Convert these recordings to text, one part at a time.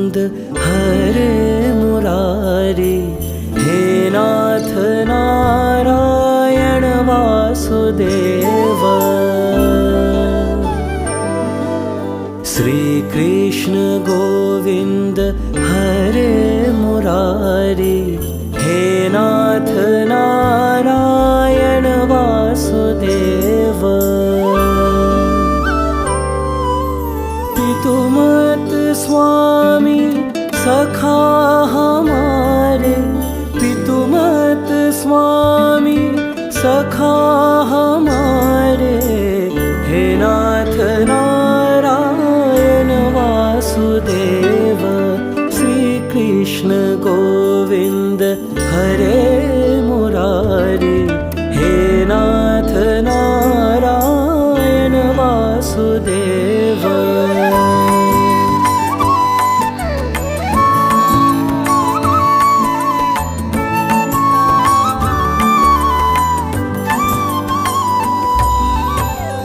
गोविंद हरे मुरारी, हे नाथ नारायण वासुदेव। श्री कृष्ण गोविंद हरे मुरारी, हे नाथ नारायण वासुदेव। पितुमत स्वामी सखा हमारे, पितुमत स्वामी सखा हमारे, हे नाथ नारायण वासुदेव। श्री कृष्ण गोविंद हरे मुरारी, हे नाथ नारायण वासुदेव।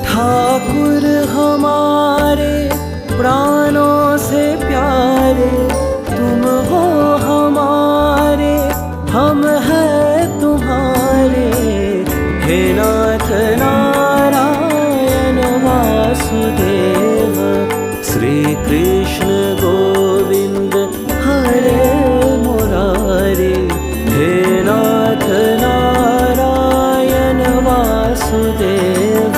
ठाकुर हमारे प्राणों से प्यारे, तुम हो हमारे, हम हैं तुम्हारे, हे नाथ नारायण वासुदेव। श्री कृष्ण गोविंद हरे मुरारी, हे नाथ नारायण वासुदेव।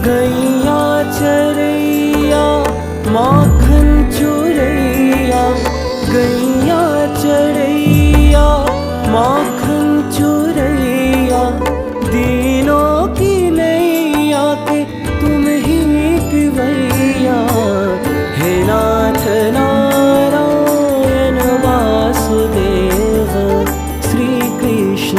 गैया चरैया माखन चुरैया, गैया चरैया माखन चुरैया, दीनों की नैया के तुम ही पिवैया, हे नाथ नारायण वासुदेव। श्री कृष्ण